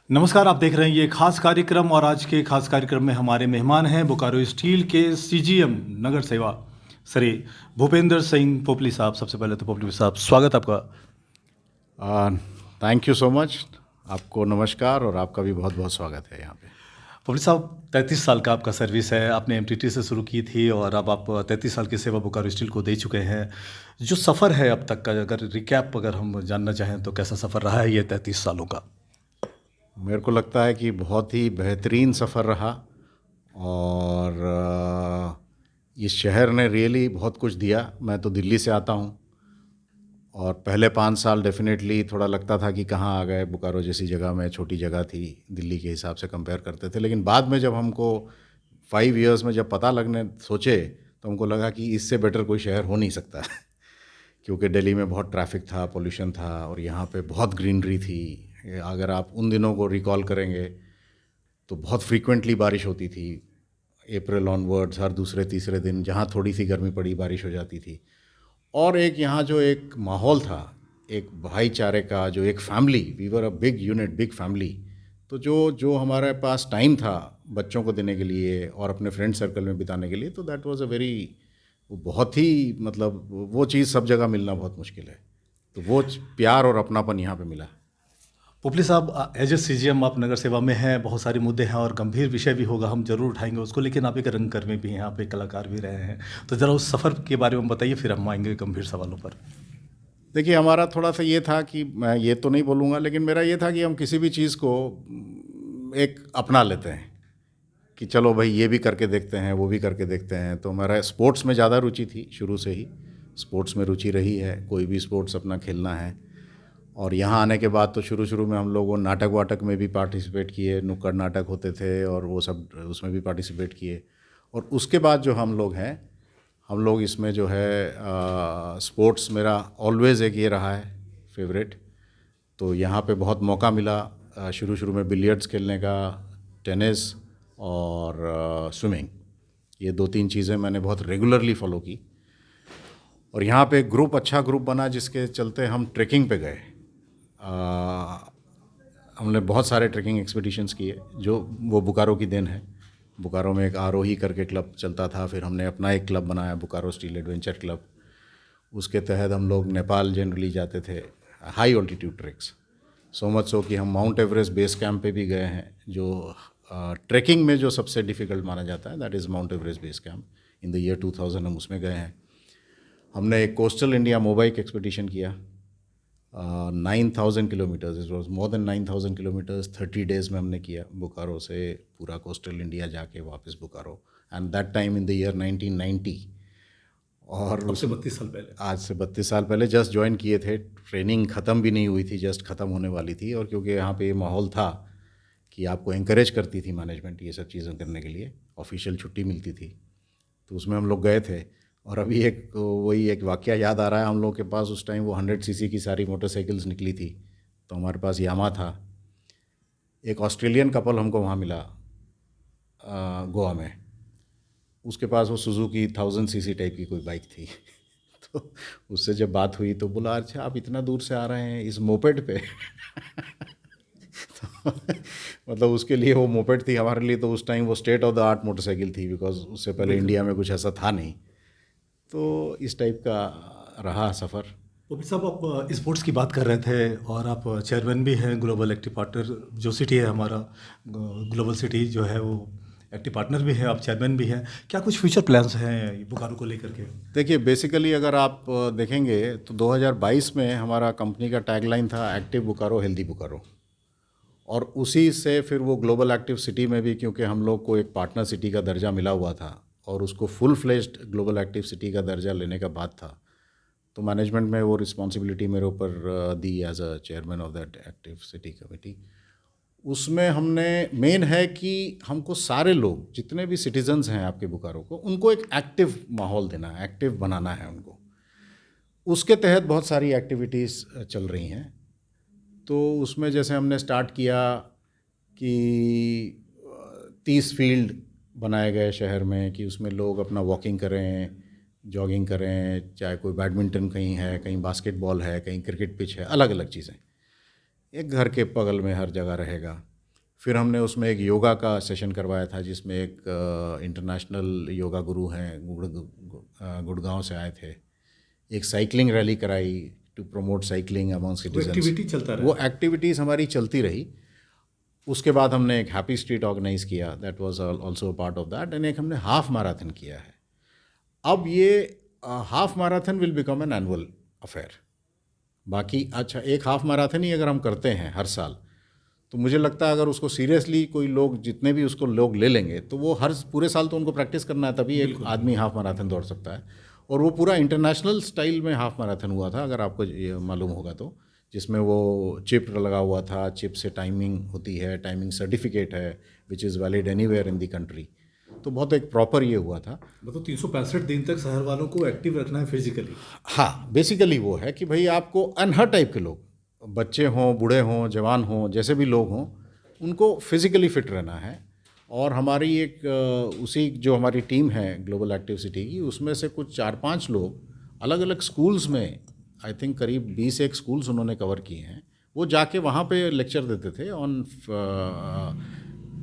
नमस्कार, आप देख रहे हैं ये खास कार्यक्रम और आज के खास कार्यक्रम में हमारे मेहमान हैं बोकारो स्टील के सीजीएम नगर सेवा श्री भूपेंद्र सिंह पोपली साहब। सबसे पहले तो पोपली साहब स्वागत आपका। Thank you so much. आपको नमस्कार और आपका भी बहुत बहुत स्वागत है यहाँ पे। पोपली साहब 33 साल का आपका सर्विस है, आपने एमटीटी से शुरू की थी और अब आप 33 साल की सेवा बोकारो स्टील को दे चुके हैं। जो सफ़र है अब तक का, अगर रिकैप अगर हम जानना चाहें तो कैसा सफ़र रहा है ये 33 सालों का? मेरे को लगता है कि बहुत ही बेहतरीन सफ़र रहा और इस शहर ने रियली बहुत कुछ दिया। मैं तो दिल्ली से आता हूँ और पहले 5 साल डेफिनेटली थोड़ा लगता था कि कहाँ आ गए, बोकारो जैसी जगह में, छोटी जगह थी दिल्ली के हिसाब से कंपेयर करते थे। लेकिन बाद में जब हमको 5 इयर्स में जब पता लगने सोचे तो हमको लगा कि इससे बेटर कोई शहर हो नहीं सकता क्योंकि दिल्ली में बहुत ट्रैफिक था, पोल्यूशन था और यहाँ पे बहुत ग्रीनरी थी। अगर आप उन दिनों को रिकॉल करेंगे तो बहुत फ्रीक्वेंटली बारिश होती थी। अप्रैल ऑनवर्ड्स हर दूसरे तीसरे दिन जहाँ थोड़ी सी गर्मी पड़ी बारिश हो जाती थी। और एक यहाँ जो एक माहौल था, एक भाईचारे का, जो एक family, we were a big unit, big family. तो जो जो हमारे पास टाइम था बच्चों को देने के लिए और अपने फ्रेंड सर्कल में बिताने के लिए, तो दैट वाज अ वेरी, वो बहुत ही मतलब वो चीज़ सब जगह मिलना बहुत मुश्किल है। तो वो प्यार और अपनापन यहाँ पे मिला। पोपली साहब, एज ए सीजीएम आप नगर सेवा में हैं, बहुत सारे मुद्दे हैं और गंभीर विषय भी होगा, हम जरूर उठाएंगे उसको, लेकिन आप एक रंगकर्मी भी हैं, आप एक कलाकार भी रहे हैं, तो ज़रा उस सफ़र के बारे में बताइए, फिर हम आएंगे गंभीर सवालों पर। देखिए, हमारा थोड़ा सा ये था कि मैं ये तो नहीं बोलूँगा, लेकिन मेरा ये था कि हम किसी भी चीज़ को एक अपना लेते हैं कि चलो भाई ये भी करके देखते हैं, वो भी करके देखते हैं। तो मेरा स्पोर्ट्स में ज़्यादा रुचि थी, शुरू से ही स्पोर्ट्स में रुचि रही है, कोई भी स्पोर्ट्स अपना खेलना है। और यहाँ आने के बाद तो शुरू शुरू में हम लोग नाटक वाटक में भी पार्टिसिपेट किए, नुक्कड़ नाटक होते थे और वो सब उसमें भी पार्टिसिपेट किए। और उसके बाद जो हम लोग हैं, हम लोग इसमें जो है स्पोर्ट्स मेरा ऑलवेज़ एक ये रहा है फेवरेट। तो यहाँ पे बहुत मौका मिला शुरू शुरू में बिलियर्ड्स खेलने का, टेनिस और स्विमिंग। ये 2-3 चीज़ें मैंने बहुत रेगुलरली फॉलो की। और यहाँ पे एक ग्रुप, अच्छा ग्रुप बना जिसके चलते हम ट्रैकिंग पे गए। हमने बहुत सारे ट्रैकिंग एक्सपीडिशंस किए, जो वो बोकारो की देन है। बोकारो में एक आरोही करके क्लब चलता था, फिर हमने अपना एक क्लब बनाया, बोकारो स्टील एडवेंचर क्लब। उसके तहत हम लोग नेपाल जनरली जाते थे, high altitude tracks. So much so कि हम माउंट एवरेस्ट बेस कैंप पे भी गए हैं, जो ट्रैकिंग में जो सबसे डिफ़िकल्ट माना जाता है, that is mount Everest base camp. In the year 2000 हम उसमें गए हैं। हमने एक कोस्टल इंडिया मोबाइक एक्सपीडिशन किया, 9,000 kilometres, it was more than 9,000 kilometres, 30 days में हमने किया, बोकारो से पूरा कोस्टल इंडिया जाके वापस Bokaro. And that time in the year 1990। और अब से 32 साल पहले। आज से 32 साल पहले जस्ट ज्वाइन किए थे, ट्रेनिंग ख़त्म भी नहीं हुई थी, जस्ट ख़त्म होने वाली थी। और क्योंकि यहाँ पे ये माहौल था कि आपको एंकरेज करती थी मैनेजमेंट ये सब चीज़ें करने के लिए, ऑफिशियल छुट्टी मिलती थी, तो उसमें हम लोग गए थे। और अभी एक वही एक वाकया याद आ रहा है, हम लोग के पास उस टाइम वो 100 सीसी की सारी मोटरसाइकिल्स निकली थी, तो हमारे पास यामा था। एक ऑस्ट्रेलियन कपल हमको वहाँ मिला गोवा में, उसके पास वो सुजुकी 1000 सीसी टाइप की कोई बाइक थी तो उससे जब बात हुई तो बोला, अच्छा आप इतना दूर से आ रहे हैं इस मोपेड पे तो मतलब उसके लिए वो मोपेड थी, हमारे लिए तो उस टाइम वो state of the art motorcycle थी, बिकॉज उससे पहले इंडिया में कुछ ऐसा था नहीं। तो इस टाइप का रहा सफ़र। पोपली साहब, आप स्पोर्ट्स की बात कर रहे थे और आप चेयरमैन भी हैं ग्लोबल एक्टिव पार्टनर, जो सिटी है हमारा ग्लोबल सिटी जो है वो एक्टिव पार्टनर भी है, आप चेयरमैन भी हैं। क्या कुछ फ्यूचर प्लान्स हैं बोकारो को लेकर के? देखिए, बेसिकली अगर आप देखेंगे तो 2022 में हमारा कंपनी का टैगलाइन था एक्टिव बोकारो हेल्दी बोकारो। और उसी से फिर वो ग्लोबल एक्टिव सिटी में भी, क्योंकि हम लोग को एक पार्टनर सिटी का दर्जा मिला हुआ था और उसको full fledged global active city का दर्जा लेने का बात था, तो मैनेजमेंट में वो रिस्पॉन्सिबिलिटी मेरे ऊपर दी as a chairman of that active city committee. उसमें हमने मेन है कि हमको सारे लोग जितने भी सिटीजन्स हैं आपके बोकारो को, उनको एक एक्टिव माहौल देना है, एक्टिव बनाना है उनको। उसके तहत बहुत सारी एक्टिविटीज़ चल रही हैं। तो उसमें जैसे हमने स्टार्ट किया कि 30 फील्ड बनाए गए शहर में कि उसमें लोग अपना वॉकिंग करें, जॉगिंग करें, चाहे कोई बैडमिंटन कहीं है, कहीं बास्केटबॉल है, कहीं क्रिकेट पिच है, अलग अलग चीज़ें एक घर के बगल में हर जगह रहेगा। फिर हमने उसमें एक योगा का सेशन करवाया था जिसमें एक इंटरनेशनल योगा गुरु हैं गुड़गांव से आए थे। एक साइकिलिंग रैली कराई to promote cycling among citizens. Activity चलता रहा। वो एक्टिविटीज़ हमारी चलती रही। उसके बाद हमने एक हैप्पी स्ट्रीट ऑर्गेनाइज़ किया, that was also part of that, and एक हमने हाफ मैराथन किया है। अब ये half marathon will become an annual affair. बाकी अच्छा, एक हाफ मैराथन ही अगर हम करते हैं हर साल, तो मुझे लगता है अगर उसको सीरियसली कोई लोग, जितने भी उसको लोग ले लेंगे, तो वो हर पूरे साल तो उनको प्रैक्टिस करना है, तभी एक आदमी हाफ मैराथन दौड़ सकता है। और वो पूरा इंटरनेशनल स्टाइल में हाफ मैराथन हुआ था, अगर आपको ये मालूम होगा तो, जिसमें वो चिप लगा हुआ था, चिप से टाइमिंग होती है, टाइमिंग सर्टिफिकेट है which is valid anywhere in the country. तो बहुत एक प्रॉपर ये हुआ था। मतलब 365 दिन तक शहर वालों को एक्टिव रखना है फिजिकली। हाँ, बेसिकली वो है कि भाई आपको हर टाइप के लोग, बच्चे हों, बूढ़े हों, जवान हों, जैसे भी लोग हों, उनको फिज़िकली फ़िट रहना है। और हमारी एक उसी जो हमारी टीम है ग्लोबल एक्टिव सिटी की, उसमें से कुछ 4-5 लोग अलग अलग स्कूल्स में, आई थिंक करीब 20 एक स्कूल्स उन्होंने कवर किए हैं। वो जाके वहाँ पे लेक्चर देते थे ऑन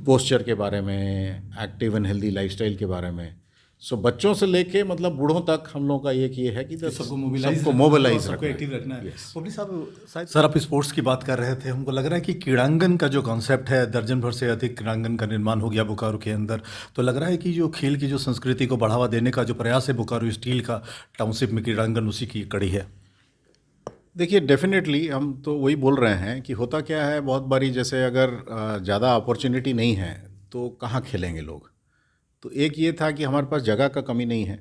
पोस्चर के बारे में, एक्टिव एंड हेल्दी लाइफस्टाइल के बारे में। सो बच्चों से लेके मतलब बूढ़ों तक हम लोग का एक ये है कि सबको मोबिलाइज सबको रखना एक्टिव है। रखना है। पब्लिक साहब, सर आप स्पोर्ट्स की बात कर रहे थे, हमको लग रहा है कि क्रीड़ांगन का जो कॉन्सेप्ट है, दर्जन भर से अधिक क्रीड़ांगन का निर्माण हो गया बोकारो के अंदर। तो लग रहा है कि जो खेल की जो संस्कृति को बढ़ावा देने का जो प्रयास है बोकारो स्टील का टाउनशिप में, क्रीड़ांगन उसी की कड़ी है। देखिए, डेफिनेटली हम तो वही बोल रहे हैं कि होता क्या है, बहुत बारी जैसे अगर ज़्यादा अपॉर्चुनिटी नहीं है तो कहाँ खेलेंगे लोग। तो एक ये था कि हमारे पास जगह का कमी नहीं है,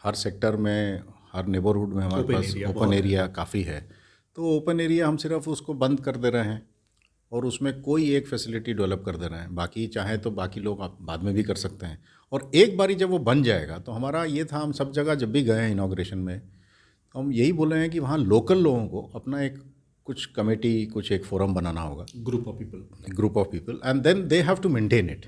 हर सेक्टर में, हर नेबरहुड में हमारे पास ओपन एरिया काफ़ी है। तो ओपन एरिया हम सिर्फ उसको बंद कर दे रहे हैं और उसमें कोई एक फैसिलिटी डेवलप कर दे रहे हैं। बाकी चाहे तो बाकी लोग आप बाद में भी कर सकते हैं। और एक बारी जब वो बन जाएगा तो हमारा ये था, हम सब जगह जब भी गए हैं इनॉग्रेशन में, तो हम यही बोल रहे हैं कि वहाँ लोकल लोगों को अपना एक कुछ कमेटी, कुछ एक फोरम बनाना होगा, group of people, and then they have to maintain it.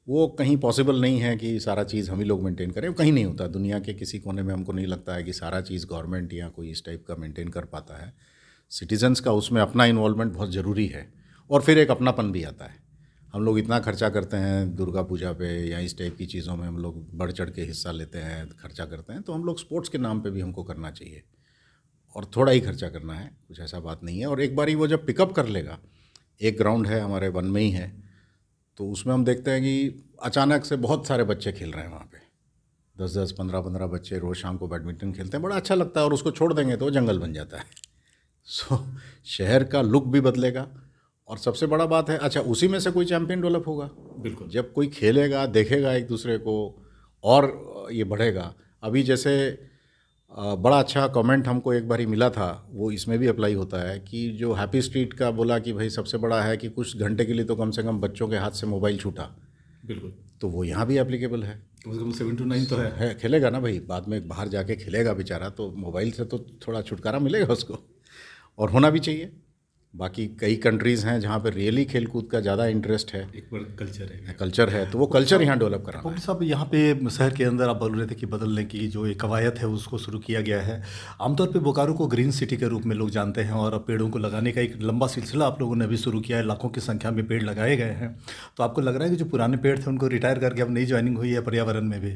वो कहीं पॉसिबल नहीं है कि सारा चीज़ हम ही लोग मेंटेन करें, वो कहीं नहीं होता। दुनिया के किसी कोने में हमको नहीं लगता है कि सारा चीज़ गवर्नमेंट या कोई इस टाइप का मेंटेन कर पाता है। सिटीजन्स का उसमें अपना इन्वॉल्वमेंट बहुत ज़रूरी है, और फिर एक अपनापन भी आता है। हम लोग इतना खर्चा करते हैं दुर्गा पूजा पे या इस टाइप की चीज़ों में, हम लोग बढ़ चढ़ के हिस्सा लेते हैं, खर्चा करते हैं, तो हम लोग स्पोर्ट्स के नाम पे भी हमको करना चाहिए, और थोड़ा ही खर्चा करना है, कुछ ऐसा बात नहीं है। और एक बारी वो जब पिकअप कर लेगा, एक ग्राउंड है हमारे वन में ही है, तो उसमें हम देखते हैं कि अचानक से बहुत सारे बच्चे खेल रहे हैं वहाँ पे, 10-10, 15-15 बच्चे रोज़ शाम को बैडमिंटन खेलते हैं, बड़ा अच्छा लगता है। और उसको छोड़ देंगे तो जंगल बन जाता है। सो शहर का लुक भी बदलेगा, और सबसे बड़ा बात है, अच्छा उसी में से कोई चैंपियन डेवलप होगा। बिल्कुल, जब कोई खेलेगा, देखेगा एक दूसरे को, और ये बढ़ेगा। अभी जैसे बड़ा अच्छा कमेंट हमको एक बारी मिला था, वो इसमें भी अप्लाई होता है, कि जो हैप्पी स्ट्रीट का बोला कि भाई सबसे बड़ा है कि कुछ घंटे के लिए तो कम से कम बच्चों के हाथ से मोबाइल छूटा। बिल्कुल, तो वो यहाँ भी एप्लीकेबल है। कम से कम 7 to 9 तो है। खेलेगा ना भाई, बाद में बाहर जाके खेलेगा बेचारा, तो मोबाइल से तो थोड़ा छुटकारा मिलेगा उसको, और होना भी चाहिए। बाकी कई कंट्रीज़ हैं जहाँ पे रियली खेलकूद का ज़्यादा इंटरेस्ट है, एक बार कल्चर है, तो वो कल्चर यहाँ डेवलप कराना है। पब्लिक साहब, यहाँ पे शहर के अंदर आप बोल रहे थे कि बदलने की जो एक कवायद है उसको शुरू किया गया है। आमतौर पे बोकारो को ग्रीन सिटी के रूप में लोग जानते हैं, और पेड़ों को लगाने का एक लंबा सिलसिला आप लोगों ने अभी शुरू किया है, लाखों की संख्या में पेड़ लगाए गए हैं। तो आपको लग रहा है कि जो पुराने पेड़ थे उनको रिटायर करके अब नई ज्वाइनिंग हुई है पर्यावरण में भी?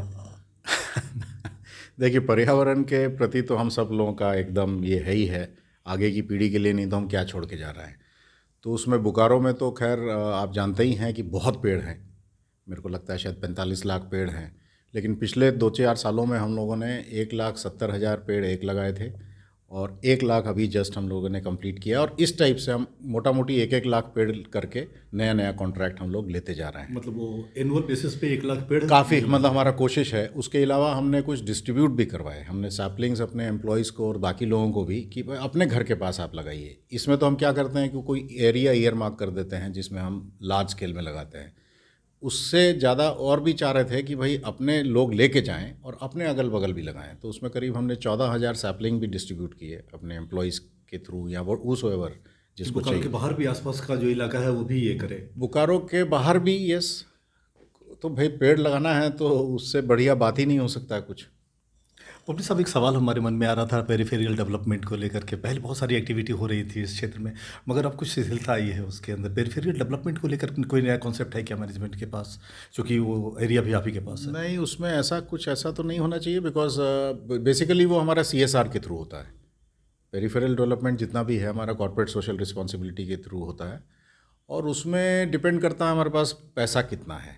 देखिए, पर्यावरण के प्रति तो हम सब लोगों का एकदम ये है ही है, आगे की पीढ़ी के लिए, नहीं तो हम क्या छोड़ के जा रहे हैं। तो उसमें बोकारो में तो खैर आप जानते ही हैं कि बहुत पेड़ हैं, मेरे को लगता है शायद 45 लाख पेड़ हैं। लेकिन पिछले 2-4 सालों में हम लोगों ने 1,70,000 पेड़ लगाए थे, और 1 लाख अभी जस्ट हम लोगों ने कंप्लीट किया। और इस टाइप से हम मोटा मोटी 1-1 लाख पेड़ करके नया नया कॉन्ट्रैक्ट हम लोग लेते जा रहे हैं। मतलब वो एनुअल बेसिस पे 1 लाख पेड़ काफ़ी, मतलब हमारा कोशिश है। उसके अलावा हमने कुछ डिस्ट्रीब्यूट भी करवाए, हमने सैपलिंग्स अपने एम्प्लॉयज़ को और बाकी लोगों को भी, कि अपने घर के पास आप लगाइए। इसमें तो हम क्या करते हैं कि कोई एरिया ईयर मार्क कर देते हैं जिसमें हम लार्ज स्केल में लगाते हैं। उससे ज़्यादा और भी चाह रहे थे कि भाई अपने लोग लेके जाएं और अपने अगल बगल भी लगाएं। तो उसमें करीब हमने 14,000 सैपलिंग भी डिस्ट्रीब्यूट किए अपने एम्प्लॉयज़ के थ्रू, या वो उस जिसको बोकारो चाहिए। के बाहर भी आसपास का जो इलाका है वो भी ये करे। बोकारो के बाहर भी, यस। तो भाई पेड़ लगाना है तो उससे बढ़िया बात ही नहीं हो सकता कुछ। पब्लिक साहब, एक सवाल हमारे मन में आ रहा था पेरिफेरल डेवलपमेंट को लेकर के। पहले बहुत सारी एक्टिविटी हो रही थी इस क्षेत्र में, मगर अब कुछ शिथिलता आई है उसके अंदर। पेरिफेरल डेवलपमेंट को लेकर कोई नया कॉन्सेप्ट है क्या मैनेजमेंट के पास, क्योंकि वो एरिया भी आप ही के पास है? नहीं, उसमें ऐसा कुछ ऐसा तो नहीं होना चाहिए, बिकॉज बेसिकली वो हमारा CSR के थ्रू होता है। पेरिफेरल डेवलपमेंट जितना भी है हमारा कॉर्पोरेट सोशल रिस्पॉन्सिबिलिटी के थ्रू होता है, और उसमें डिपेंड करता है हमारे पास पैसा कितना है,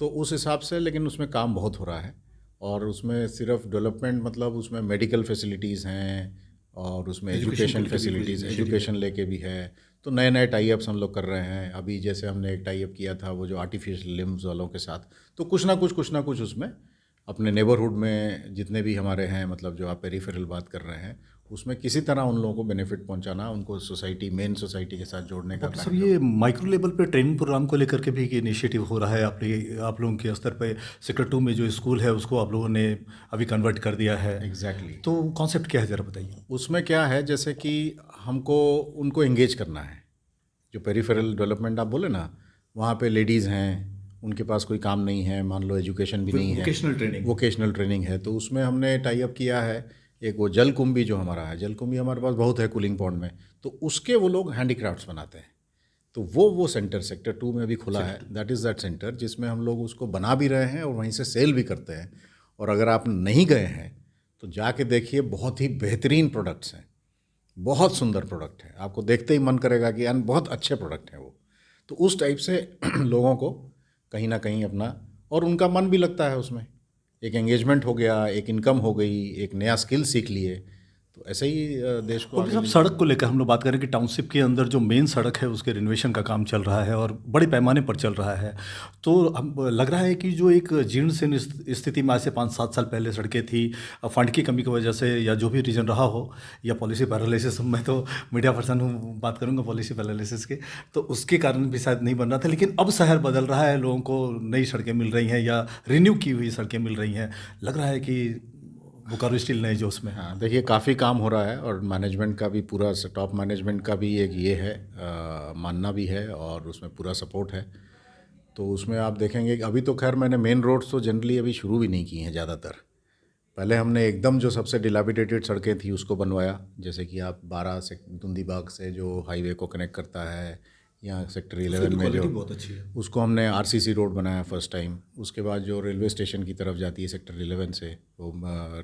तो उस हिसाब से। लेकिन उसमें काम बहुत हो रहा है, और उसमें सिर्फ डेवलपमेंट मतलब उसमें मेडिकल फैसिलिटीज़ हैं, और उसमें एजुकेशन फैसिलिटीज़, एजुकेशन लेके भी है। तो नए नए टाई अप्स हम लोग कर रहे हैं। अभी जैसे हमने एक टाई अप किया था वो जो आर्टिफिशियल लिम्स वालों के साथ, तो कुछ ना कुछ उसमें अपने नेबरहुड में जितने भी हमारे हैं, मतलब जो आप पेरिफेरल बात कर रहे हैं, उसमें किसी तरह उन लोगों को बेनिफिट पहुंचाना, उनको सोसाइटी, मेन सोसाइटी के साथ जोड़ने का डॉक्टर साहब, ये माइक्रो लेवल पे ट्रेनिंग प्रोग्राम को लेकर के भी एक इनिशिएटिव हो रहा है आप लोगों के स्तर पे। सेक्टर 2 में जो स्कूल है उसको आप लोगों ने अभी कन्वर्ट कर दिया है। एग्जैक्टली। तो कॉन्सेप्ट क्या है, ज़रा बताइए। उसमें क्या है, जैसे कि हमको उनको एंगेज करना है। जो पेरिफेरल डेवलपमेंट आप बोले ना, वहाँ पे लेडीज़ हैं, उनके पास कोई काम नहीं है, मान लो एजुकेशन भी नहीं है, वोकेशनल ट्रेनिंग है, तो उसमें हमने टाई अप किया है। एक वो जलकुंभी जो हमारा है, जलकुंभी हमारे पास बहुत है कूलिंग पॉन्ड में, तो उसके वो लोग हैंडीक्राफ्ट्स बनाते हैं। तो वो सेंटर सेक्टर 2 में अभी खुला है, दैट इज़ दैट सेंटर, जिसमें हम लोग उसको बना भी रहे हैं और वहीं से सेल भी करते हैं। और अगर आप नहीं गए हैं तो जाके देखिए, बहुत ही बेहतरीन प्रोडक्ट्स हैं, बहुत सुंदर प्रोडक्ट है, आपको देखते ही मन करेगा कि यार बहुत अच्छे प्रोडक्ट हैं वो। तो उस टाइप से लोगों को कहीं ना कहीं अपना, और उनका मन भी लगता है उसमें, एक एंगेजमेंट हो गया, एक इनकम हो गई, एक नया स्किल सीख लिए, तो ऐसे ही देश को पब्लिक आगे साहब, सड़क को लेकर हम लोग बात करें कि टाउनशिप के अंदर जो मेन सड़क है उसके रिनोवेशन का काम चल रहा है और बड़े पैमाने पर चल रहा है। तो हम लग रहा है कि जो एक जीर्ण शीर्ण स्थिति में आज से 5-7 साल पहले सड़कें थी, फंड की कमी की वजह से या जो भी रीज़न रहा हो, या पॉलिसी पैरालिसिस, मैं तो मीडिया पर्सन हूँ, बात करूँगा पॉलिसी पैरालिसिस के, तो उसके कारण भी शायद नहीं बन रहा था। लेकिन अब शहर बदल रहा है, लोगों को नई सड़कें मिल रही हैं या रिन्यू की हुई सड़कें मिल रही हैं। लग रहा है कि बोकारो स्टील नए जोश में। हाँ, देखिए काफ़ी काम हो रहा है, और मैनेजमेंट का भी पूरा, टॉप मैनेजमेंट का भी एक ये है, मानना भी है, और उसमें पूरा सपोर्ट है। तो उसमें आप देखेंगे कि अभी तो खैर मैंने मेन रोड्स तो जनरली अभी शुरू भी नहीं की हैं ज़्यादातर। पहले हमने एकदम जो सबसे डिलापिडेटेड सड़कें थी उसको बनवाया, जैसे कि आप 12 से दूंदीबाग से जो हाईवे को कनेक्ट करता है, या सेक्टर 11 में जो, बहुत अच्छी है, उसको हमने RCC रोड बनाया फर्स्ट टाइम। उसके बाद जो रेलवे स्टेशन की तरफ जाती है सेक्टर 11 से, वो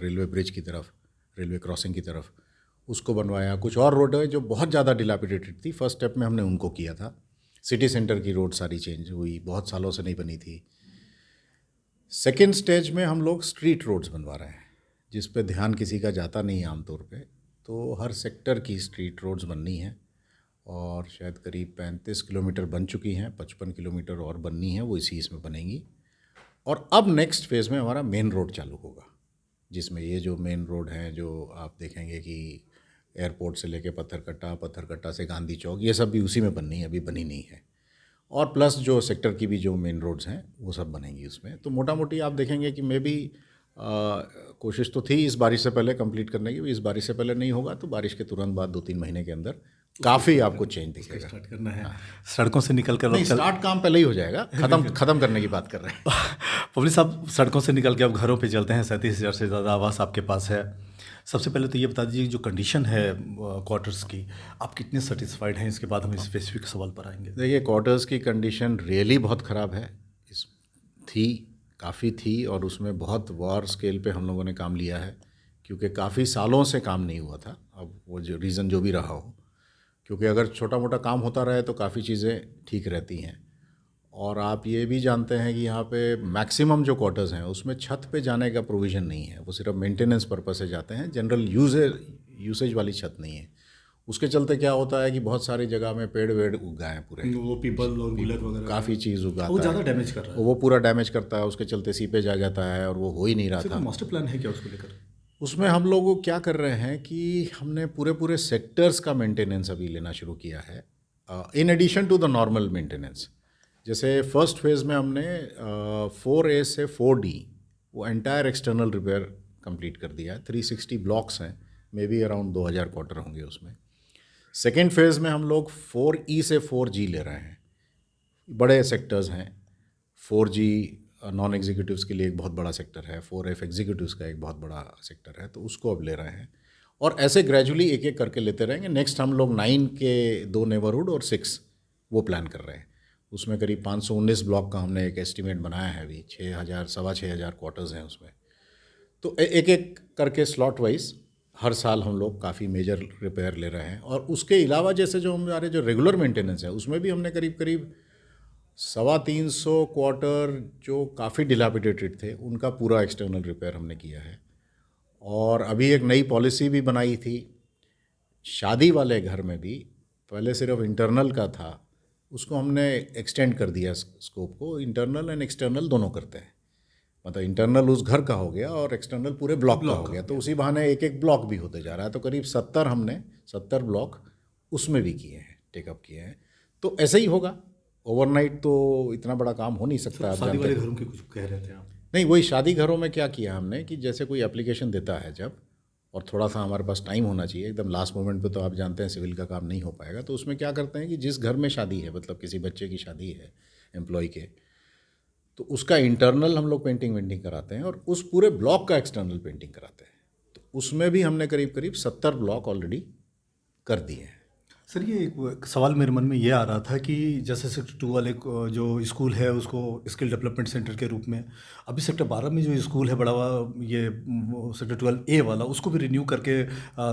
रेलवे ब्रिज की तरफ, रेलवे क्रॉसिंग की तरफ, उसको बनवाया। कुछ और रोड है जो बहुत ज़्यादा डिलापिडेटेड थी, फर्स्ट स्टेप में हमने उनको किया था। सिटी सेंटर की रोड सारी चेंज हुई, बहुत सालों से नहीं बनी थी। सेकेंड स्टेज में हम लोग स्ट्रीट रोड्स बनवा रहे हैं, जिस पे ध्यान किसी का जाता नहीं है आमतौर पे। तो हर सेक्टर की स्ट्रीट रोड्स बननी है, और शायद करीब 35 किलोमीटर बन चुकी हैं, 55 किलोमीटर और बननी है, वो इसी इसमें बनेंगी। और अब नेक्स्ट फेज़ में हमारा मेन रोड चालू होगा, जिसमें ये जो मेन रोड हैं जो आप देखेंगे कि एयरपोर्ट से लेके पत्थरकट्टा से गांधी चौक, ये सब भी उसी में बननी है, अभी बनी नहीं है। और प्लस जो सेक्टर की भी जो मेन रोड्स हैं वो सब बनेंगी उसमें। तो मोटा मोटी आप देखेंगे कि मे बी कोशिश तो थी इस बारिश से पहले कंप्लीट करने की, इस बारिश से पहले नहीं होगा तो बारिश के तुरंत बाद 2-3 महीने के अंदर काफ़ी आपको चेंज दिखेगा। स्टार्ट करना है। सड़कों से निकल कर नहीं, स्टार्ट काम पहले ही हो जाएगा, ख़त्म करने की बात कर रहे हैं। पब्लिक साहब, सड़कों से निकल के अब घरों पे चलते हैं। 37,000 से ज़्यादा आवास आपके पास है। सबसे पहले तो ये बता दीजिए, जो कंडीशन है क्वार्टर्स की, आप कितने सेटिस्फाइड हैं? इसके बाद हम स्पेसिफिक सवाल पर आएंगे। देखिए, क्वार्टर्स की कंडीशन रियली बहुत ख़राब है, इस थी, काफ़ी थी, और उसमें बहुत वॉर स्केल पे हम लोगों ने काम लिया है, क्योंकि काफ़ी सालों से काम नहीं हुआ था। अब वो जो रीज़न जो भी रहा हो, क्योंकि अगर छोटा मोटा काम होता रहे तो काफ़ी चीज़ें ठीक रहती हैं। और आप ये भी जानते हैं कि यहाँ पे मैक्सिमम जो क्वार्टर्स हैं उसमें छत पे जाने का प्रोविज़न नहीं है, वो सिर्फ मेंटेनेंस पर्पस से जाते हैं, जनरल यूसेज वाली छत नहीं है। उसके चलते क्या होता है कि बहुत सारी जगह में पेड़ वेड़ उग गए हैं पूरे, वो पीपल और गुलर वगैरह काफ़ी चीज़ उगाता वो है, ज़्यादा डैमेज कर रहा है। वो पूरा डैमेज करता है, उसके चलते सीपेज आ जाता है, और वो हो ही नहीं रहा था। मास्टर प्लान है क्या उसको लेकर? उसमें हम लोग क्या कर रहे हैं कि हमने पूरे सेक्टर्स का मेंटेनेंस अभी लेना शुरू किया है, in addition to the normal maintenance. जैसे फर्स्ट फेज़ में हमने 4A से 4D वो एंटायर एक्सटर्नल रिपेयर कंप्लीट कर दिया है। 360 ब्लॉक्स हैं, मे बी अराउंड 2000 क्वार्टर होंगे उसमें। सेकेंड फेज़ में हम लोग 4E से 4G ले रहे हैं, बड़े सेक्टर्स हैं। 4G नॉन एग्जीक्यूटिव्स के लिए एक बहुत बड़ा सेक्टर है, 4F एग्जीक्यूटिव्स का एक बहुत बड़ा सेक्टर है, तो उसको अब ले रहे हैं और ऐसे ग्रेजुअली एक एक करके लेते रहेंगे। नेक्स्ट हम लोग 9 के 2 नेबरहुड और 6 वो प्लान कर रहे हैं। उसमें करीब 519 ब्लॉक का हमने एक एस्टीमेट बनाया है अभी, 6,000 सवा 6,000 क्वार्टर्स हैं उसमें। तो एक एक करके स्लॉट वाइज हर साल हम लोग काफ़ी मेजर रिपेयर ले रहे हैं। और उसके अलावा जैसे जो हमारे जो रेगुलर मेंटेनेंस है उसमें भी हमने करीब करीब 350 क्वार्टर जो काफ़ी डिलापिडेटेड थे उनका पूरा एक्सटर्नल रिपेयर हमने किया है। और अभी एक नई पॉलिसी भी बनाई थी, शादी वाले घर में भी पहले सिर्फ इंटरनल का था, उसको हमने एक्सटेंड कर दिया स्कोप को, इंटरनल एंड एक्सटर्नल दोनों करते हैं। मतलब इंटरनल उस घर का हो गया और एक्सटर्नल पूरे ब्लॉक का हो गया, तो उसी बहाने एक एक ब्लॉक भी होते जा रहा है। तो करीब 70 ब्लॉक उसमें भी किए हैं, टेकअप किए हैं। तो ऐसे ही होगा, ओवरनाइट तो इतना बड़ा काम हो नहीं सकता। आप शादी जानते वाले हैं। घरों के कुछ कह रहे थे आप? नहीं, वही शादी घरों में क्या किया हमने कि जैसे कोई एप्लीकेशन देता है जब, और थोड़ा सा हमारे पास टाइम होना चाहिए, एकदम लास्ट मोमेंट पे तो आप जानते हैं सिविल का काम नहीं हो पाएगा, तो उसमें क्या करते हैं कि जिस घर में शादी है, मतलब किसी बच्चे की शादी है एम्प्लॉय के, तो उसका इंटरनल हम लोग पेंटिंग वेंटिंग कराते हैं और उस पूरे ब्लॉक का एक्सटर्नल पेंटिंग कराते हैं। तो उसमें भी हमने करीब करीब 70 ब्लॉक ऑलरेडी कर दिए हैं। सर, ये एक सवाल मेरे मन में ये आ रहा था कि जैसे सेक्टर 2 वाले जो स्कूल है उसको स्किल डेवलपमेंट सेंटर के रूप में, अभी सेक्टर 12 में जो स्कूल है बड़ा ये सेक्टर 12A वाला, उसको भी रिन्यू करके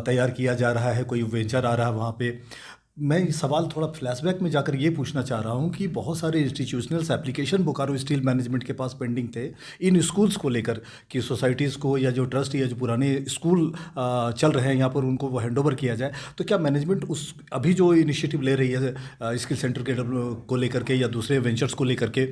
तैयार किया जा रहा है, कोई वेंचर आ रहा है वहाँ पे। मैं इस सवाल थोड़ा फ्लैशबैक में जाकर ये पूछना चाह रहा हूँ कि बहुत सारे institutionals application Bokaro steel management के पास पेंडिंग थे इन स्कूल्स को लेकर कि सोसाइटीज़ को या जो ट्रस्ट या जो पुराने स्कूल चल रहे हैं यहाँ पर उनको वो हैंडओवर किया जाए। तो क्या मैनेजमेंट उस अभी जो इनिशिएटिव ले रही है स्किल सेंटर के को लेकर के या दूसरे वेंचर्स को लेकर के,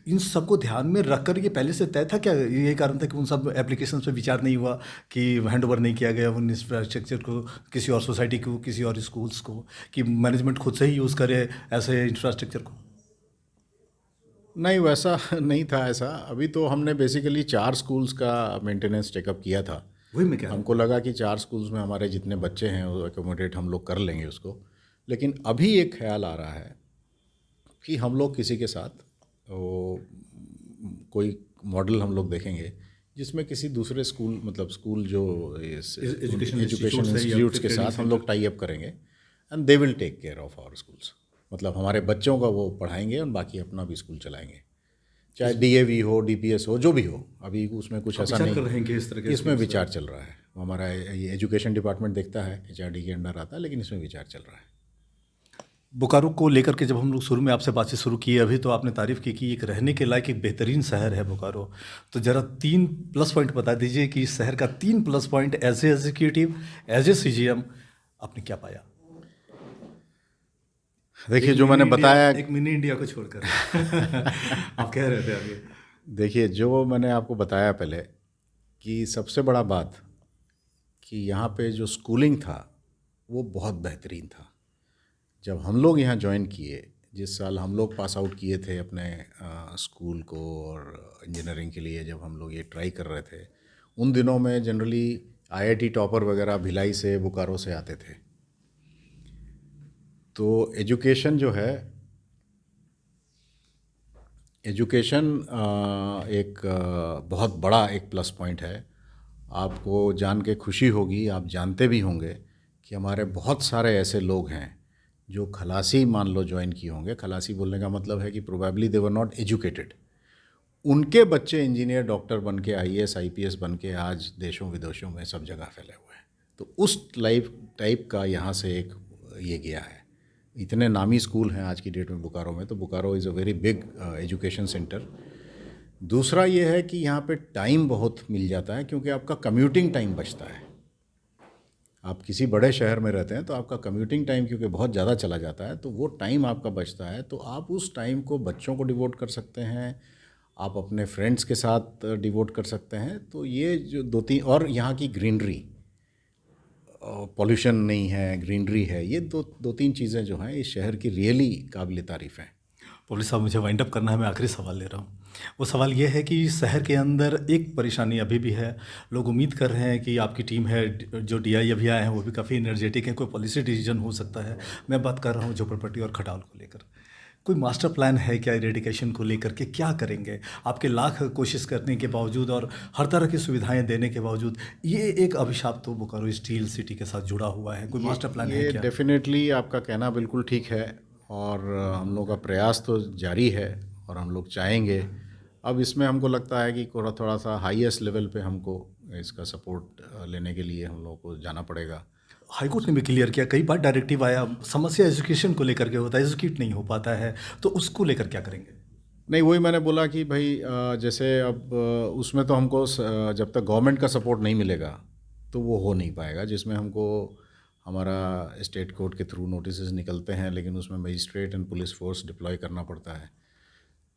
इन सबको ध्यान में रखकर ये पहले से तय था क्या? ये कारण था कि उन सब एप्लीकेशन पर विचार नहीं हुआ, कि हैंडओवर नहीं किया गया उन इंफ्रास्ट्रक्चर को किसी और सोसाइटी को, किसी और स्कूल्स को, कि मैनेजमेंट खुद से ही यूज़ करे ऐसे इंफ्रास्ट्रक्चर को? नहीं, वैसा नहीं था ऐसा। अभी तो हमने बेसिकली 4 स्कूल्स का मेंटेनेंस टेकअप किया था। वही मैं क्या हमको लगा कि 4 स्कूल्स में हमारे जितने बच्चे हैं वो एकोमोडेट हम लोग कर लेंगे उसको। लेकिन अभी एक ख्याल आ रहा है कि हम लोग किसी के साथ कोई मॉडल हम लोग देखेंगे जिसमें किसी दूसरे स्कूल, मतलब स्कूल जो एजुकेशन इंस्टीट्यूट्स के साथ हम लोग टाई अप करेंगे and they will take care of our schools. मतलब हमारे बच्चों का वो पढ़ाएंगे और बाकी अपना भी स्कूल चलाएंगे, चाहे डीएवी हो, डीपीएस हो, जो भी हो। अभी उसमें कुछ ऐसा नहीं कर रहे हैं कि इस तरह के इसमें विचार चल रहा है। हमारा ये एजुकेशन डिपार्टमेंट देखता है, एचआरडी के अंडर आता है, लेकिन इसमें विचार चल रहा है। बोकारो को लेकर के जब हम लोग शुरू में आपसे बातचीत शुरू की, अभी तो आपने तारीफ़ की कि एक रहने के लायक एक बेहतरीन शहर है बोकारो। तो ज़रा 3 प्लस पॉइंट बता दीजिए कि इस शहर का 3 plus point as a executive, as a CGM आपने क्या पाया? देखिए, जो मैंने बताया, एक मिनी इंडिया को छोड़कर आप कह रहे थे अभी। देखिए, जो मैंने आपको बताया पहले कि सबसे बड़ा बात कि यहाँ पे जो स्कूलिंग था वो बहुत बेहतरीन था। जब हम लोग यहाँ ज्वाइन किए, जिस साल हम लोग पास आउट किए थे अपने स्कूल को और इंजीनियरिंग के लिए, जब हम लोग ये ट्राई कर रहे थे, उन दिनों में जनरली आईआईटी टॉपर वगैरह भिलाई से, बोकारो से आते थे। तो एजुकेशन जो है, एजुकेशन एक बहुत बड़ा एक प्लस पॉइंट है। आपको जान के खुशी होगी, आप जानते भी होंगे कि हमारे बहुत सारे ऐसे लोग हैं जो खलासी मान लो ज्वाइन किए होंगे। खलासी बोलने का मतलब है कि probably they were not educated, उनके बच्चे इंजीनियर, डॉक्टर बन के, आईएएस आईपीएस बन के आज देशों विदेशों में सब जगह फैले हुए हैं। तो उस टाइप का यहाँ से एक ये गया है। इतने नामी स्कूल हैं आज की डेट में बोकारो में, तो Bokaro is a very big education centre. दूसरा ये है कि यहाँ पे टाइम बहुत मिल जाता है, क्योंकि आपका कम्यूटिंग टाइम बचता है। आप किसी बड़े शहर में रहते हैं तो आपका कम्यूटिंग टाइम क्योंकि बहुत ज़्यादा चला जाता है, तो वो टाइम आपका बचता है, तो आप उस टाइम को बच्चों को डिवोट कर सकते हैं, आप अपने फ्रेंड्स के साथ डिवोट कर सकते हैं। तो ये जो 2-3, और यहाँ की ग्रीनरी, पॉल्यूशन नहीं है, ग्रीनरी है, ये दो तीन चीज़ें जो हैं इस शहर की रियली काबिल तारीफ़ हैं। पुलिस साहब, मुझे वाइंड अप करना है, मैं आखिरी सवाल ले रहा हूँ। वो सवाल ये है कि शहर के अंदर एक परेशानी अभी भी है। लोग उम्मीद कर रहे हैं कि आपकी टीम है, जो डीआई अभी आए हैं वो भी काफ़ी एनर्जेटिक हैं, कोई पॉलिसी डिसीजन हो सकता है। मैं बात कर रहा हूँ झोपड़पट्टी और खटाल को लेकर। कोई मास्टर प्लान है क्या इरेडिकेशन को लेकर के, क्या करेंगे? आपके लाख कोशिश करने के बावजूद और हर तरह की सुविधाएं देने के बावजूद ये एक अभिशाप तो बोकारो स्टील सिटी के साथ जुड़ा हुआ है। कोई मास्टर प्लान है ये क्या? डेफिनेटली आपका कहना बिल्कुल ठीक है, और हम लोग का प्रयास तो जारी है और हम लोग चाहेंगे। अब इसमें हमको लगता है कि थोड़ा थोड़ा सा हाईएस्ट लेवल पे हमको इसका सपोर्ट लेने के लिए हम लोग को जाना पड़ेगा। हाईकोर्ट ने भी क्लियर किया, कई बार डायरेक्टिव आया, समस्या एजुकेशन को लेकर के होता है, एजुकेट नहीं हो पाता है, तो उसको लेकर क्या करेंगे? नहीं, वही मैंने बोला कि भाई जैसे अब उसमें तो हमको जब तक गवर्नमेंट का सपोर्ट नहीं मिलेगा तो वो हो नहीं पाएगा, जिसमें हमको हमारा स्टेट कोर्ट के थ्रू नोटिसेस निकलते हैं, लेकिन उसमें magistrate and police force deploy करना पड़ता है।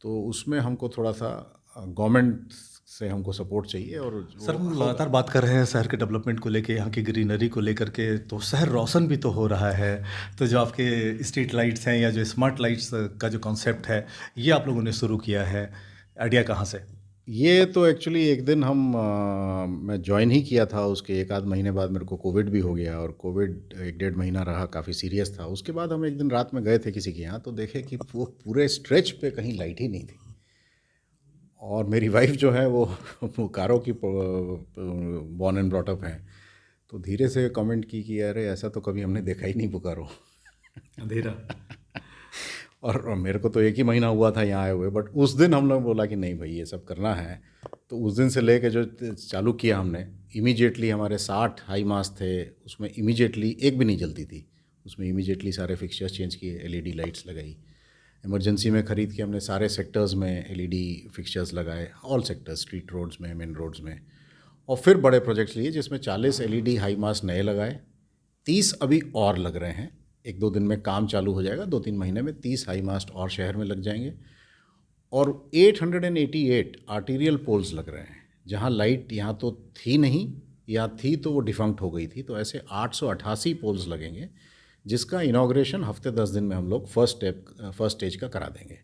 तो उसमें हमको थोड़ा सा गवर्नमेंट से हमको सपोर्ट चाहिए। और सर, हम लगातार बात कर रहे हैं शहर के डेवलपमेंट को लेके, यहाँ की ग्रीनरी को लेकर के, तो शहर रोशन भी तो हो रहा है। तो जो आपके स्ट्रीट लाइट्स हैं या जो स्मार्ट लाइट्स का जो कॉन्सेप्ट है, ये आप लोगों ने शुरू किया है, आइडिया कहाँ से? ये तो एक्चुअली एक दिन मैं ज्वाइन ही किया था, उसके एक आध महीने बाद मेरे को कोविड भी हो गया, और कोविड एक डेढ़ महीना रहा, काफ़ी सीरियस था। उसके बाद हम एक दिन रात में गए थे किसी के यहाँ, तो देखे कि वो पूरे स्ट्रेच पे कहीं लाइट ही नहीं थी। और मेरी वाइफ जो है वो बोकारो की बॉर्न एंड ब्रॉट अप है, तो धीरे से कमेंट की कि अरे ऐसा तो कभी हमने देखा ही नहीं बोकारो। अंधेरा। और मेरे को तो एक ही महीना हुआ था यहाँ आए हुए, बट उस दिन हम लोग बोला कि नहीं भाई ये सब करना है। तो उस दिन से लेके जो चालू किया हमने, इमीडिएटली हमारे 60 हाई मास्ट थे, उसमें इमीडिएटली एक भी नहीं जलती थी, उसमें इमीडिएटली सारे फिक्सचर्स चेंज किए, एलईडी लाइट्स लगाई। इमरजेंसी में ख़रीद के हमने सारे सेक्टर्स में एलईडी फिक्सचर्स लगाए, ऑल सेक्टर्स, स्ट्रीट रोड्स में, मेन रोड्स में। और फिर बड़े प्रोजेक्ट्स लिए जिसमें 40 एलईडी हाई मास्ट नए लगाए, 30 अभी और लग रहे हैं। एक दो दिन में काम चालू हो जाएगा, 2-3 महीने में 30 हाई मास्ट और शहर में लग जाएंगे। और 888 आर्टीरियल पोल्स लग रहे हैं, जहां लाइट यहाँ तो थी नहीं, या थी तो वो डिफंक्ट हो गई थी। तो ऐसे 888 पोल्स लगेंगे, जिसका इनॉग्रेशन हफ्ते 10 दिन में हम लोग फर्स्ट स्टेज का करा देंगे।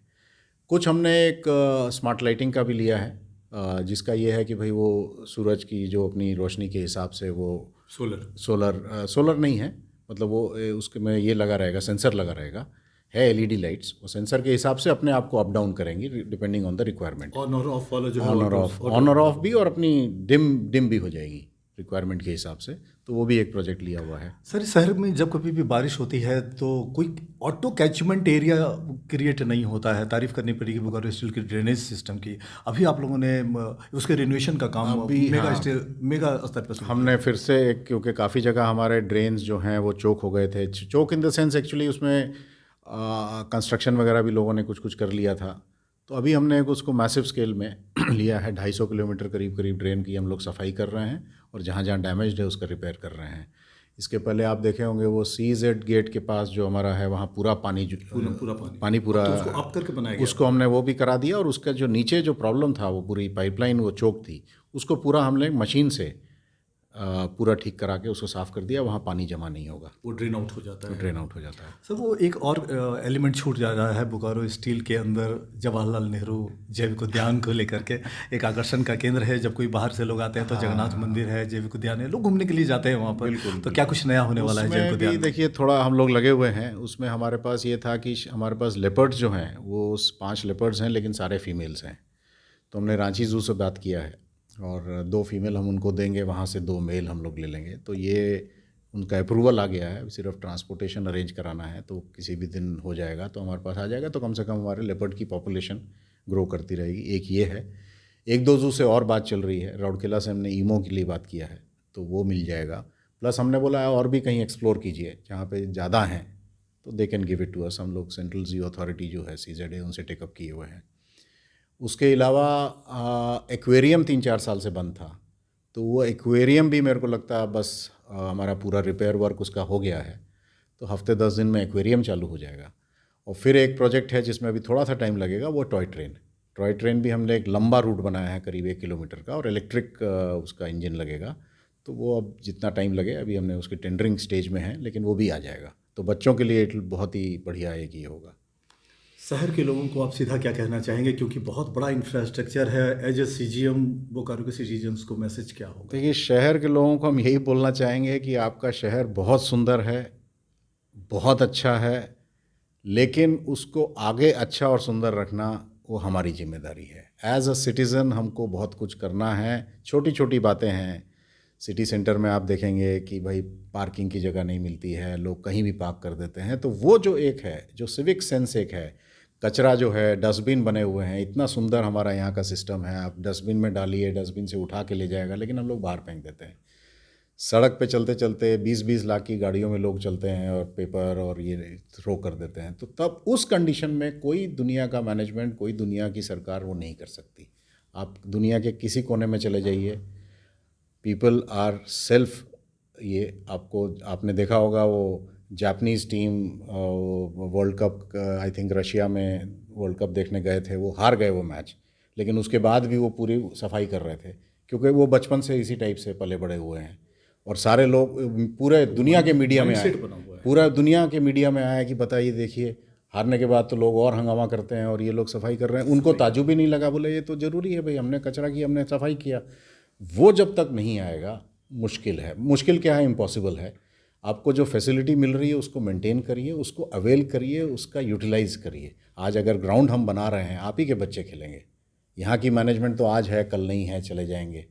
कुछ हमने एक स्मार्ट लाइटिंग का भी लिया है, जिसका ये है कि भाई वो सूरज की जो अपनी रोशनी के हिसाब से वो सोलर नहीं है, मतलब वो उसके में ये लगा रहेगा, सेंसर लगा रहेगा, है एलईडी लाइट्स, वो सेंसर के हिसाब से अपने आप को अप डाउन करेंगी depending on the requirement. On और ऑफ वाला जो है, ऑन और ऑफ भी, और अपनी डिम भी हो जाएगी रिक्वायरमेंट के हिसाब से। तो वो भी एक प्रोजेक्ट लिया हुआ है। सर, इस शहर में जब कभी भी बारिश होती है तो कोई ऑटो कैचमेंट एरिया क्रिएट नहीं होता है। तारीफ करनी पड़ेगी बोकारो स्टील की ड्रेनेज सिस्टम की। अभी आप लोगों ने उसके रिनोवेशन का काम मेगा स्तर पर हमने फिर से, क्योंकि काफ़ी जगह हमारे ड्रेन्स जो हैं वो चोक हो गए थे, चोक इन द सेंस एक्चुअली उसमें कंस्ट्रक्शन वगैरह भी लोगों ने कुछ कुछ कर लिया था। तो अभी हमने उसको मैसिव स्केल में लिया है, 250 किलोमीटर करीब ड्रेन की हम लोग सफाई कर रहे हैं, और जहाँ जहाँ डैमेज्ड है उसका रिपेयर कर रहे हैं। इसके पहले आप देखे होंगे वो CZ गेट के पास जो हमारा है, वहाँ पूरा पानी पूरा तो उसको अप करके बनाया गया। उसको हमने वो भी करा दिया, और उसका जो नीचे जो प्रॉब्लम था, वो पूरी पाइपलाइन वो चोक थी, उसको पूरा हमने मशीन से पूरा ठीक करा के उसको साफ़ कर दिया। वहाँ पानी जमा नहीं होगा, वो ड्रेन आउट हो जाता है। सर, वो एक और एलिमेंट छूट जा रहा है बोकारो स्टील के अंदर, जवाहरलाल नेहरू जैविक उद्यान को लेकर के एक आकर्षण का केंद्र है। जब कोई बाहर से लोग आते हैं तो जगन्नाथ मंदिर है, जैविक उद्यान है, लोग घूमने के लिए जाते हैं वहाँ पर। तो क्या कुछ नया होने वाला है जैविक उद्यान में? देखिए, थोड़ा हम लोग लगे हुए हैं उसमें। हमारे पास ये था कि हमारे पास लेपर्ड्स जो हैं वो 5 लेपर्ड्स हैं, लेकिन सारे फीमेल्स हैं। तो हमने रांची ज़ू से बात किया है, और 2 फीमेल हम उनको देंगे, वहाँ से 2 मेल हम लोग ले लेंगे। तो ये उनका अप्रूवल आ गया है, सिर्फ ट्रांसपोर्टेशन अरेंज कराना है, तो किसी भी दिन हो जाएगा, तो हमारे पास आ जाएगा। तो कम से कम हमारे लेपर्ड की पॉपुलेशन ग्रो करती रहेगी। एक ये है। 1-2 ज़ू से और बात चल रही है, राउरकेला से हमने ईमो के लिए बात किया है, तो वो मिल जाएगा। प्लस हमने बोला है और भी कहीं एक्सप्लोर कीजिए जहाँ पे ज़्यादा हैं, तो they can give it to us. हम लोग सेंट्रल ज़ू अथॉरिटी जो है CZA, उनसे टेकअप किए हुए हैं। उसके अलावा एक्वेरियम 3-4 साल से बंद था, तो वो एक्वेरियम भी मेरे को लगता है बस हमारा पूरा रिपेयर वर्क उसका हो गया है, तो हफ्ते 10 दिन में एक्वेरियम चालू हो जाएगा। और फिर एक प्रोजेक्ट है जिसमें अभी थोड़ा सा टाइम लगेगा, वो टॉय ट्रेन भी हमने एक लंबा रूट बनाया है करीब 1 किलोमीटर का, और इलेक्ट्रिक उसका इंजन लगेगा। तो वो अब जितना टाइम लगे, अभी हमने उसकी टेंडरिंग स्टेज में है, लेकिन वो भी आ जाएगा। तो बच्चों के लिए बहुत ही बढ़िया एक ये होगा। शहर के लोगों को आप सीधा क्या कहना चाहेंगे, क्योंकि बहुत बड़ा इंफ्रास्ट्रक्चर है, एज ए CGM बोकारो के सिटीजन्स को मैसेज क्या होगा? देखिए, शहर के लोगों को हम यही बोलना चाहेंगे कि आपका शहर बहुत सुंदर है, बहुत अच्छा है, लेकिन उसको आगे अच्छा और सुंदर रखना वो हमारी जिम्मेदारी है। एज अ सिटीज़न हमको बहुत कुछ करना है। छोटी छोटी बातें हैं, सिटी सेंटर में आप देखेंगे कि भाई पार्किंग की जगह नहीं मिलती है, लोग कहीं भी पार्क कर देते हैं। तो वो जो एक है, जो सिविक सेंस एक है, कचरा जो है, डस्टबिन बने हुए हैं, इतना सुंदर हमारा यहाँ का सिस्टम है, आप डस्टबिन में डालिए, डस्टबिन से उठा के ले जाएगा, लेकिन हम लोग बाहर फेंक देते हैं। सड़क पे चलते चलते 20-20 लाख की गाड़ियों में लोग चलते हैं और पेपर और ये थ्रो कर देते हैं। तो तब उस कंडीशन में कोई दुनिया का मैनेजमेंट, कोई दुनिया की सरकार वो नहीं कर सकती। आप दुनिया के किसी कोने में चले जाइए, पीपल आर सेल्फ, ये आपको, आपने देखा होगा वो Japanese team world cup, I think Russia में वर्ल्ड कप देखने गए थे, वो हार गए वो मैच, लेकिन उसके बाद भी वो पूरी सफाई कर रहे थे, क्योंकि वो बचपन से इसी टाइप से पले बड़े हुए हैं। और सारे लोग, पूरे दुनिया के मीडिया में आए, माइंडसेट बना हुआ है। पूरा दुनिया के मीडिया में आया कि बताइए, देखिए हारने के बाद तो लोग और हंगामा करते हैं और ये लोग सफाई कर रहे हैं, उनको ताज्जुब ही नहीं लगा, बोले ये तो ज़रूरी है भाई, हमने कचरा किया, हमने सफाई किया। वो जब तक नहीं आएगा, मुश्किल है। मुश्किल क्या है, इम्पॉसिबल है। आपको जो फैसिलिटी मिल रही है उसको मेंटेन करिए, उसको अवेल करिए, उसका यूटिलाइज़ करिए। आज अगर ग्राउंड हम बना रहे हैं, आप ही के बच्चे खेलेंगे। यहाँ की मैनेजमेंट तो आज है, कल नहीं है, चले जाएंगे।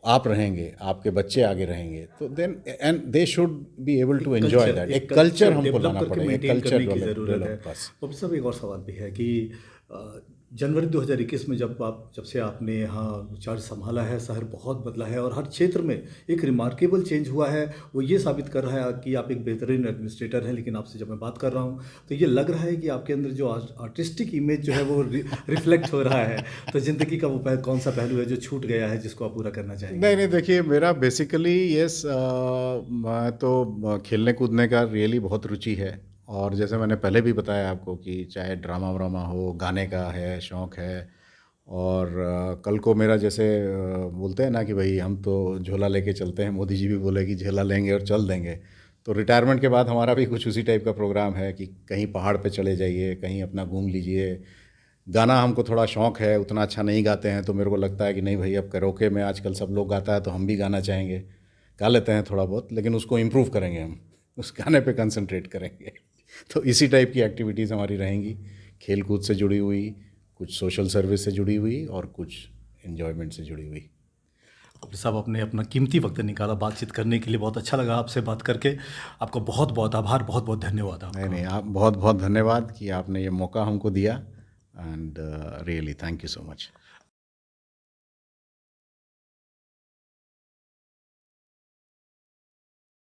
आप रहेंगे, आपके बच्चे आगे रहेंगे, तो then and they should be able to enjoy that. एक कल्चर हमको लाना पड़ेगा, कल्चर की ज़रूरत है। बस। और साहब एक और सवाल भी है कि जनवरी 2021 में जब से आपने यहाँ चार्ज संभाला है, शहर बहुत बदला है और हर क्षेत्र में एक रिमार्केबल चेंज हुआ है। वो ये साबित कर रहा है कि आप एक बेहतरीन एडमिनिस्ट्रेटर हैं। लेकिन आपसे जब मैं बात कर रहा हूँ तो ये लग रहा है कि आपके अंदर जो आर्टिस्टिक इमेज जो है वो रिफ्लेक्ट हो रहा है। तो ज़िंदगी का वो कौन सा पहलू है जो छूट गया है, जिसको आप पूरा करना चाहेंगे? नहीं नहीं, देखिए मेरा बेसिकली यस, मैं तो खेलने कूदने का रियली बहुत रुचि है। और जैसे मैंने पहले भी बताया आपको कि चाहे ड्रामा व्रामा हो, गाने का है शौक़ है। और कल को मेरा जैसे बोलते हैं ना कि भाई हम तो झोला लेके चलते हैं, मोदी जी भी बोले कि झोला लेंगे और चल देंगे। तो रिटायरमेंट के बाद हमारा भी कुछ उसी टाइप का प्रोग्राम है कि कहीं पहाड़ पे चले जाइए, कहीं अपना घूम लीजिए। गाना हमको थोड़ा शौक़ है, उतना अच्छा नहीं गाते हैं, तो मेरे को लगता है कि नहीं भाई, अब कैरोके में आजकल सब लोग गाता है तो हम भी गाना चाहेंगे। गा लेते हैं थोड़ा बहुत, लेकिन उसको इम्प्रूव करेंगे, हम उस गाने पे कंसंट्रेट करेंगे। तो इसी टाइप की एक्टिविटीज़ हमारी रहेंगी, खेल कूद से जुड़ी हुई, कुछ सोशल सर्विस से जुड़ी हुई और कुछ एन्जॉयमेंट से जुड़ी हुई। कपिल साहब, आपने अपना कीमती वक्त निकाला बातचीत करने के लिए। बहुत अच्छा लगा आपसे बात करके। आपका बहुत बहुत आभार, बहुत बहुत धन्यवाद आपका। नहीं नहीं, आप बहुत बहुत धन्यवाद कि आपने ये मौका हमको दिया, and really thank you so much.